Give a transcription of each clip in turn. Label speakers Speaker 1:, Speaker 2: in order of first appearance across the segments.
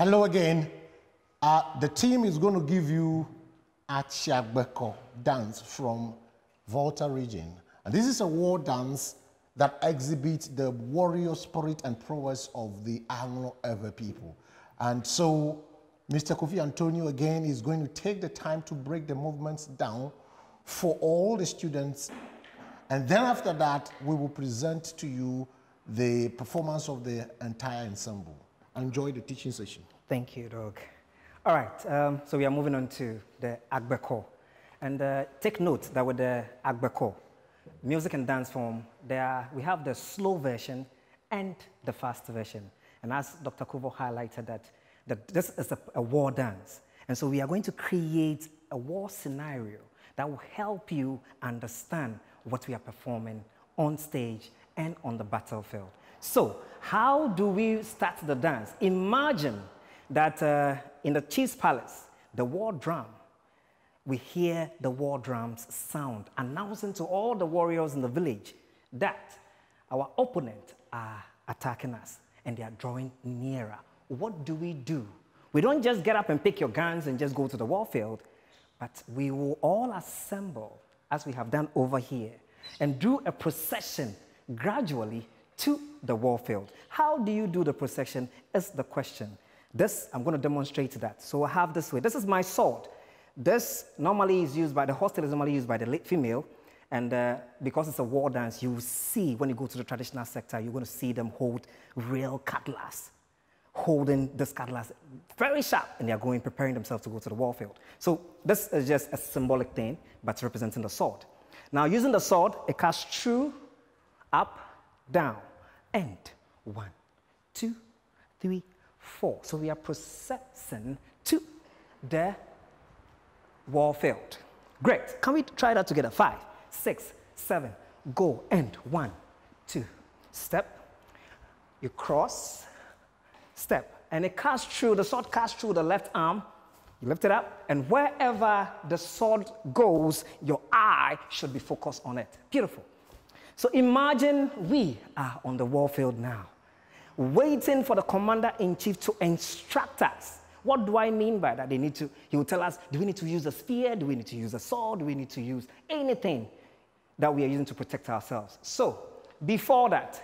Speaker 1: Hello again. The team is going to give you Atsiagbekor dance from Volta region. And this is a war dance that exhibits the warrior spirit and prowess of the Anglo Ewe people. And so Mr. Kofi Antonio again is going to take the time to break the movements down for all the students. And then after that, we will present to you the performance of the entire ensemble. Enjoy the teaching session.
Speaker 2: Thank you, Doug. All right, so we are moving on to the Atsiagbekor. And take note that with the Atsiagbekor, music and dance form, we have the slow version and the fast version. And as Dr. Kuvo highlighted that this is a war dance. And so we are going to create a war scenario that will help you understand what we are performing on stage and on the battlefield. So how do we start the dance? Imagine that in the chief's palace, the war drum, we hear the war drums sound, announcing to all the warriors in the village that our opponent are attacking us and they are drawing nearer. What do? We don't just get up and pick your guns and just go to the warfield, but we will all assemble, as we have done over here, and do a procession gradually to the warfield. How do you do the procession is the question. I'm going to demonstrate that. So I have this way. This is my sword. This normally is used by, the hostel is normally used by the late female, and because it's a war dance, you see when you go to the traditional sector, you're going to see them hold real cutlass, holding this cutlass very sharp, and they are preparing themselves to go to the warfield. So this is just a symbolic thing, but representing the sword. Now using the sword, it cuts through, up, down, and 1, 2, 3, 4. So we are processing to the warfield. Great. Can we try that together? 5, 6, 7, go, and 1, 2, step. You cross, step, and it cuts through, the sword cuts through the left arm. You lift it up, and wherever the sword goes, your eye should be focused on it. Beautiful. So imagine we are on the warfield now, waiting for the commander-in-chief to instruct us. What do I mean by that? He will tell us, do we need to use a spear? Do we need to use a sword? Do we need to use anything that we are using to protect ourselves? So before that,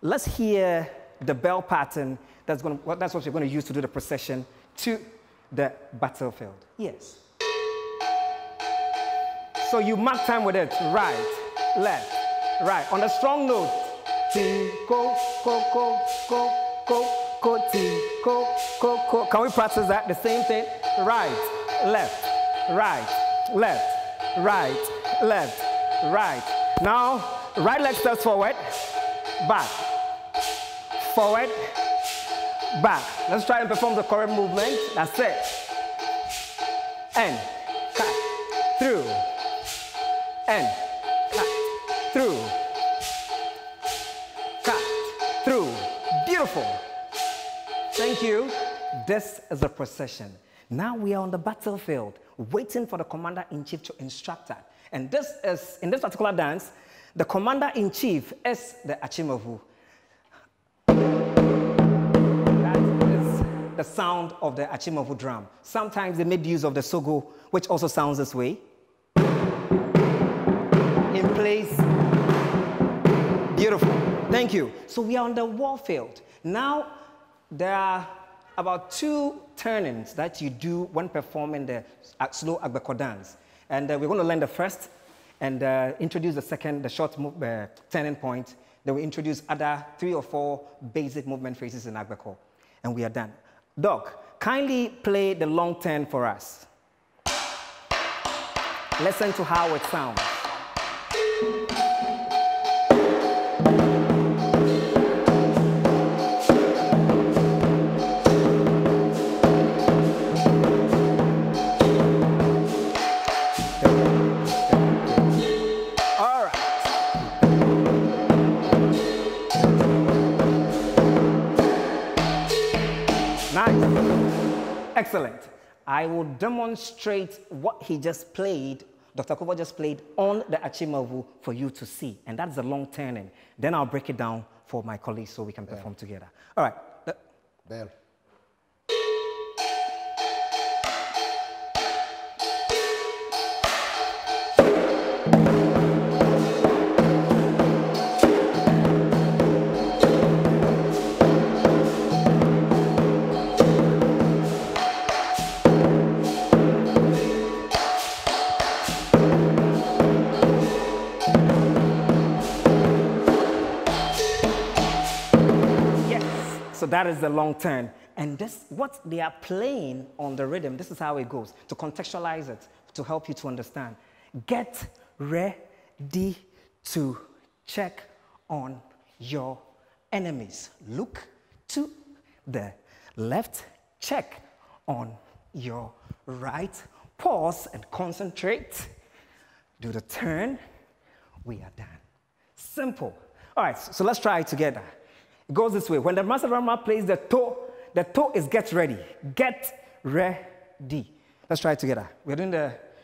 Speaker 2: let's hear the bell pattern. That's what we're going to use to do the procession to the battlefield. Yes. So you mark time with it. Right, left, right. On the strong note. Ting, go, go, go, go, go, go, ting, go, go, go. Can we practice that? The same thing. Right, left, right, left, right, left, right. Now, right leg steps forward, back, forward, back. Let's try and perform the correct movement. That's it. And cut through. And cut through. Cut through. Beautiful. Thank you. This is the procession. Now we are on the battlefield, waiting for the commander-in-chief to instruct us. And this is, in this particular dance, the commander-in-chief is the Achimavu. The sound of the Achimavu drum. Sometimes they made use of the sogo, which also sounds this way. In place. Beautiful. Thank you. So we are on the warfield. Now, there are about 2 turnings that you do when performing the slow Atsiagbekor dance. And we're going to learn the first and introduce the second, the short turning point. Then we introduce other 3 or 4 basic movement phrases in Atsiagbekor. And we are done. Doc, kindly play the long turn for us. Listen to how it sounds. All right. Nice. Excellent. I will demonstrate what he just played, Dr. Kubo just played on the Achimavu for you to see. And that's the long turning. Then I'll break it down for my colleagues so we can perform together. All right.
Speaker 1: Bell.
Speaker 2: So that is the long turn. And this, what they are playing on the rhythm, this is how it goes, to contextualize it, to help you to understand. Get ready to check on your enemies. Look to the left, check on your right. Pause and concentrate. Do the turn. We are done. Simple. All right, so let's try it together. It goes this way. When the master drummer plays the toe is get ready. Get ready. Let's try it together. We're doing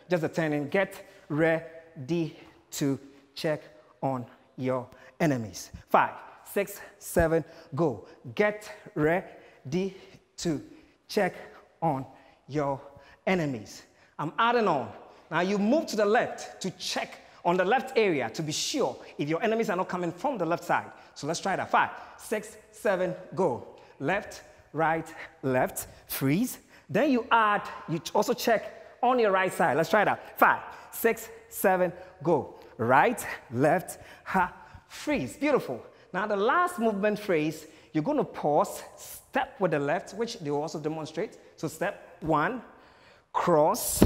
Speaker 2: just the turning. Get ready to check on your enemies. 5, 6, 7, go. Get ready to check on your enemies. I'm adding on. Now you move to the left to check on the left area to be sure if your enemies are not coming from the left side. So let's try that. 5, 6, 7, go. Left, right, left, freeze. Then you also check on your right side. Let's try that. 5, 6, 7, go. Right, left, ha, freeze. Beautiful. Now the last movement phrase, you're going to pause, step with the left, which they will also demonstrate. So step 1, cross,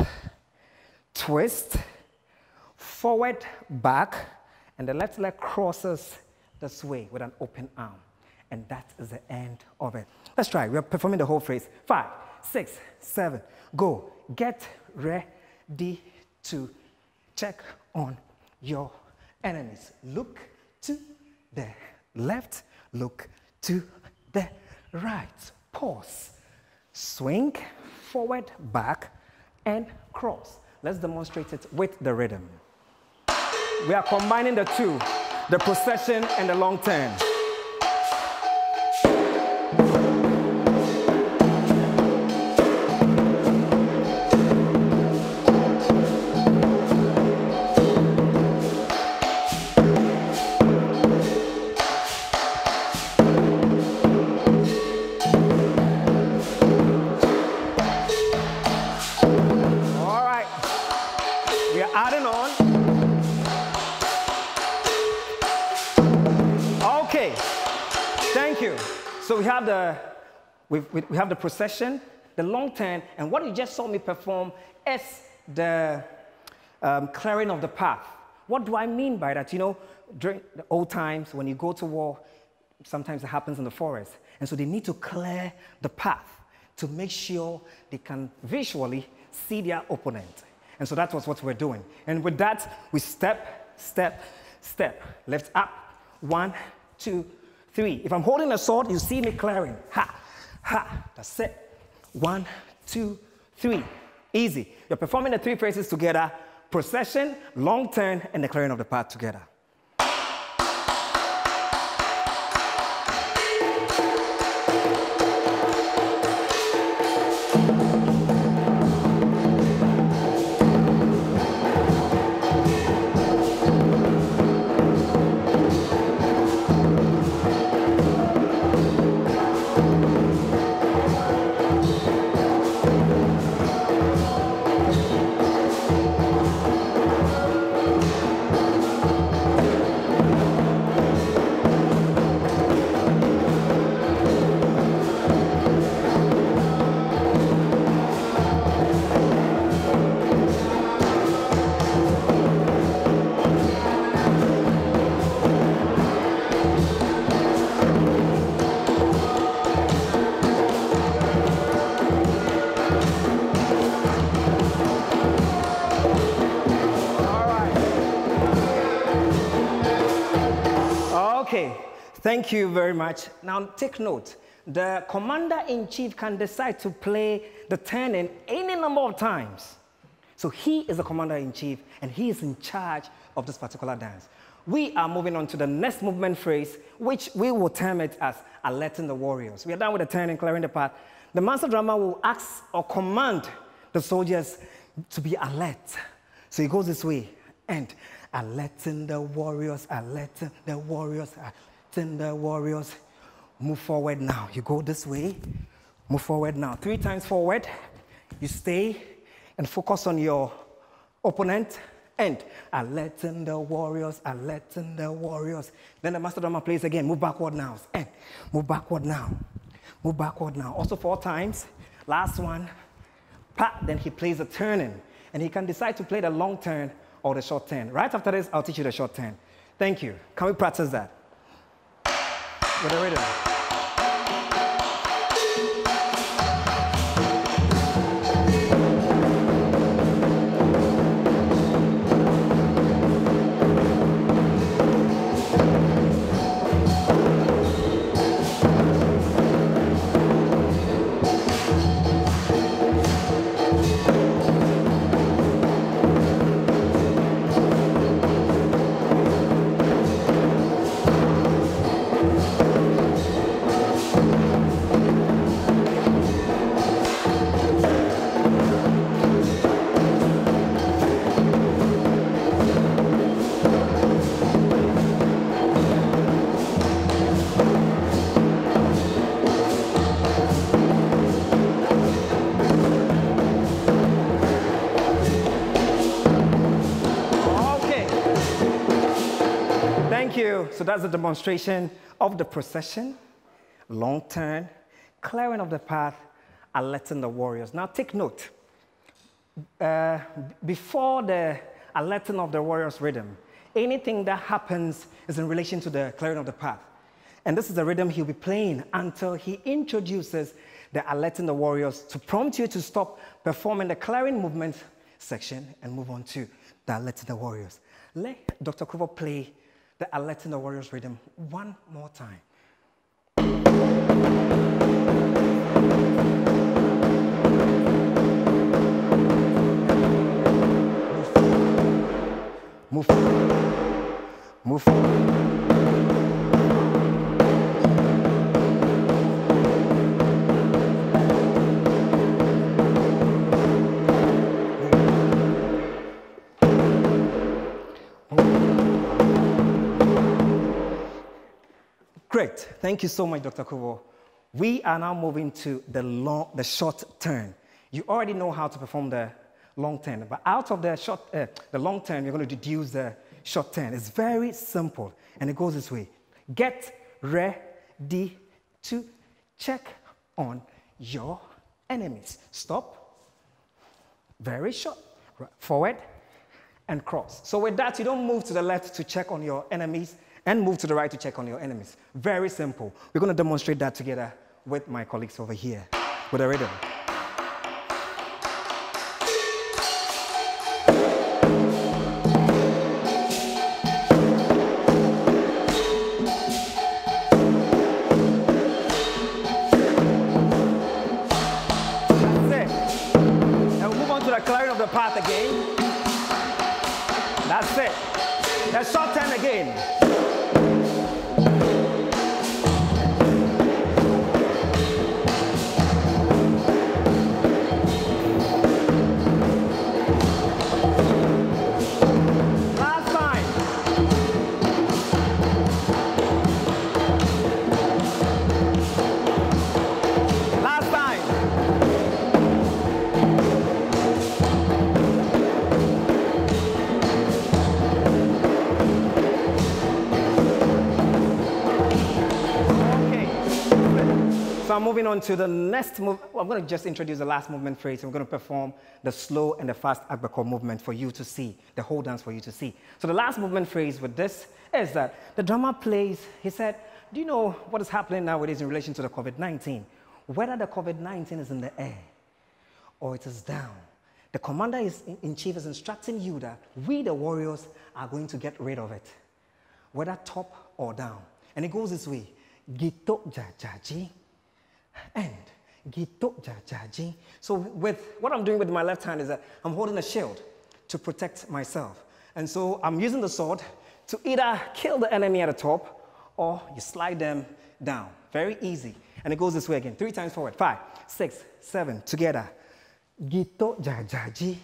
Speaker 2: twist, forward, back, and the left leg crosses this way with an open arm. And that is the end of it. Let's try. We're performing the whole phrase. 5, 6, 7, go. Get ready to check on your enemies. Look to the left, look to the right. Pause. Swing, forward, back, and cross. Let's demonstrate it with the rhythm. We are combining the two, the procession and the long turn. So we have the procession, the long turn, and what you just saw me perform is the clearing of the path. What do I mean by that? You know, during the old times, when you go to war, sometimes it happens in the forest. And so they need to clear the path to make sure they can visually see their opponent. And so that was what we're doing. And with that, we step, step, step. Left up, 1, 2, 3. If I'm holding a sword, you see me clearing. Ha, ha. That's it. 1, 2, 3. Easy. You're performing the 3 phrases together. Procession, long turn, and the clearing of the path together. Okay, thank you very much. Now take note, the commander-in-chief can decide to play the turning any number of times. So he is the commander-in-chief and he is in charge of this particular dance. We are moving on to the next movement phrase, which we will term it as alerting the warriors. We are done with the turning, clearing the path. The master drummer will ask or command the soldiers to be alert. So he goes this way, and alerting the warriors, alerting the warriors, alerting the warriors. Move forward now. You go this way, move forward now. 3 times forward. You stay and focus on your opponent, and alerting the warriors, alerting the warriors. Then the master drummer plays again. Move backward now, and move backward now. Move backward now. Also 4 times. Last one. Pa, then he plays a turning. And he can decide to play the long turn or the short turn. Right after this, I'll teach you the short turn. Thank you. Can we practice that? With the rhythm. So that's a demonstration of the procession, long turn, clearing of the path, alerting the warriors. Now take note, before the alerting of the warriors rhythm, anything that happens is in relation to the clearing of the path. And this is the rhythm he'll be playing until he introduces the alerting the warriors to prompt you to stop performing the clearing movement section and move on to the alerting the warriors. Let Dr. Kubo play the alerting the warriors rhythm one more time. Move. Move. Great. Thank you so much, Dr. Kubo. We are now moving to the short turn. You already know how to perform the long turn, but out of the long turn, you're going to deduce the short turn. It's very simple, and it goes this way. Get ready to check on your enemies. Stop. Very short. Forward and cross. So with that, you don't move to the left to check on your enemies and move to the right to check on your enemies. Very simple. We're going to demonstrate that together with my colleagues over here with a rhythm. That's it. And we'll move on to the clearing of the path again. That's it. The short turn again. So I'm moving on to the next move. I'm going to just introduce the last movement phrase. I'm going to perform the slow and the fast Atsiagbekor movement for you to see, the whole dance for you to see. So the last movement phrase with this is that the drummer plays, he said, do you know what is happening nowadays in relation to the COVID-19? Whether the COVID-19 is in the air or it is down, the commander-in-chief is instructing you that we, the warriors, are going to get rid of it, whether top or down. And it goes this way, Gito jajaji, and Gito jajaji. So with what I'm doing with my left hand is that I'm holding a shield to protect myself. And so I'm using the sword to either kill the enemy at the top or you slide them down. Very easy. And it goes this way again. 3 times forward. 5, 6, 7. Together. Gito jajaji.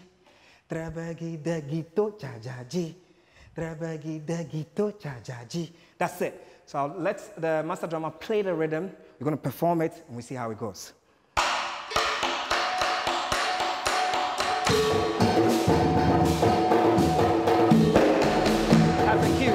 Speaker 2: Trabagi da gito jajaji. Trabagi da gito jajaji. That's it. So I'll let the master drummer play the rhythm. We're going to perform it and we see how it goes. That's the cue.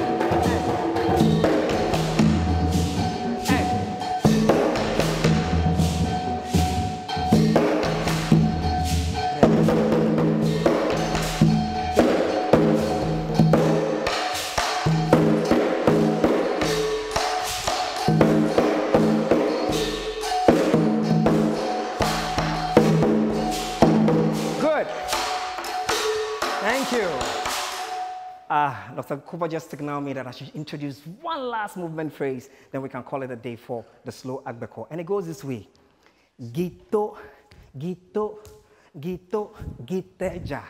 Speaker 2: Pastor Cooper just signaled me that I should introduce one last movement phrase, then we can call it a day for the slow Agbekor. And it goes this way. Gito, gito, gito, giteja.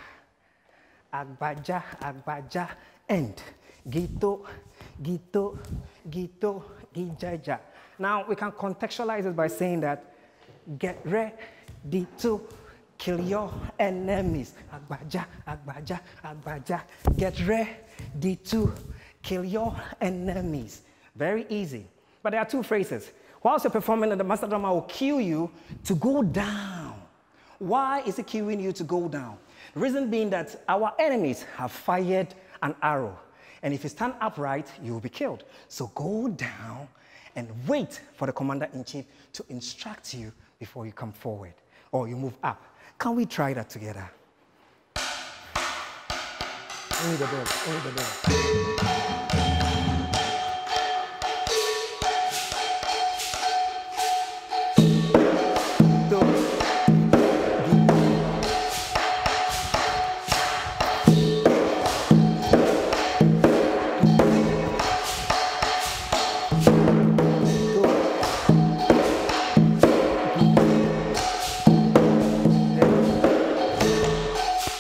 Speaker 2: Agbaja, agbaja, and gito, gito, gito, gijaja. Now, we can contextualize it by saying that get ready to kill your enemies. Agbaja, agbaja, agbaja. Get ready to kill your enemies. Very easy. But there are two phrases. Whilst you're performing, the master drummer will cue you to go down. Why is he cueing you to go down? The reason being that our enemies have fired an arrow. And if you stand upright, you will be killed. So go down and wait for the commander-in-chief to instruct you before you come forward or you move up. Can we try that together?
Speaker 1: Only the bell, only the bell.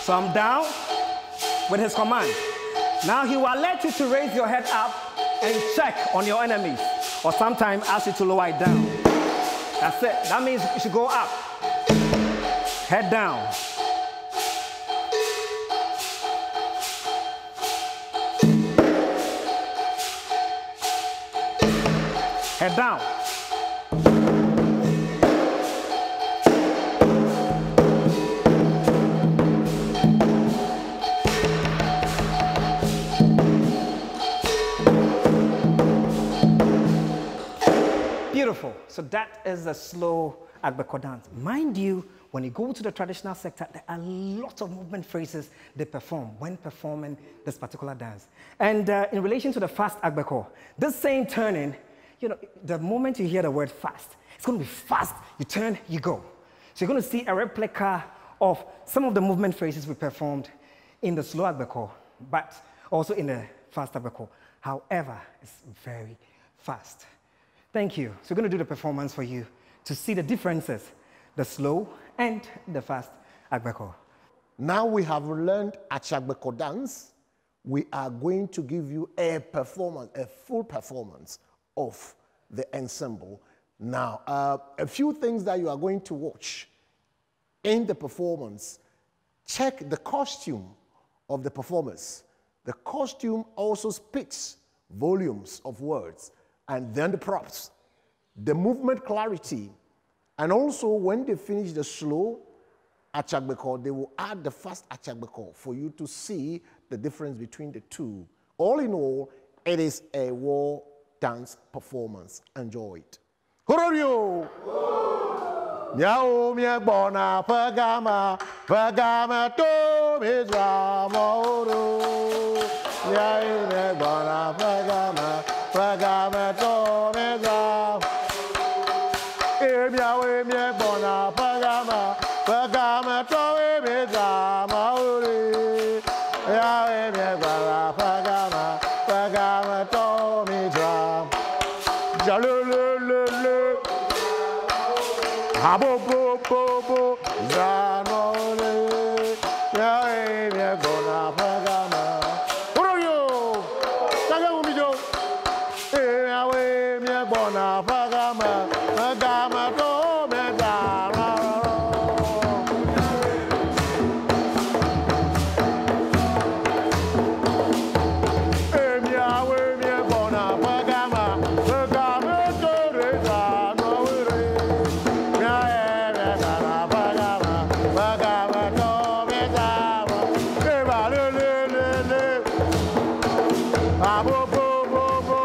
Speaker 2: So I'm down with his command. Now he will alert you to raise your head up and check on your enemies, or sometimes ask you to lower it down. That's it. That means you should go up, head down. Head down. Beautiful. So that is a slow Agbekor dance. Mind you, when you go to the traditional sector, there are lots of movement phrases they perform when performing this particular dance. And in relation to the fast Agbekor, this same turning, you know, the moment you hear the word fast, it's going to be fast. You turn, you go. So you're going to see a replica of some of the movement phrases we performed in the slow Agbekor, but also in the fast Agbekor. However, it's very fast. Thank you. So we're going to do the performance for you to see the differences, the slow and the fast Agbekor.
Speaker 1: Now we have learned Atsiagbekor dance. We are going to give you a performance, a full performance of the ensemble. Now, a few things that you are going to watch in the performance. Check the costume of the performers. The costume also speaks volumes of words. And then the props, the movement clarity, and also when they finish the slow Atsiagbekor, they will add the fast Atsiagbekor for you to see the difference between the two. All in all, it is a war dance performance. Enjoy it. Hororio! Miao mia bona pagama pagama to mizra moro. Miao mia bona pagama. Pagama to meza, emia emia bona pagama, pagama to meza mauri, ya emia bona pagama, pagama to meza, jalululu, habo bo bo bo, zanole, ya emia bona pagama. Bona pagama, pagama to meza. Emia emia bona pagama, pagama to meza no re. Ya emia pagama, pagama to meza. Eba le le le le. Abo bo bo bo.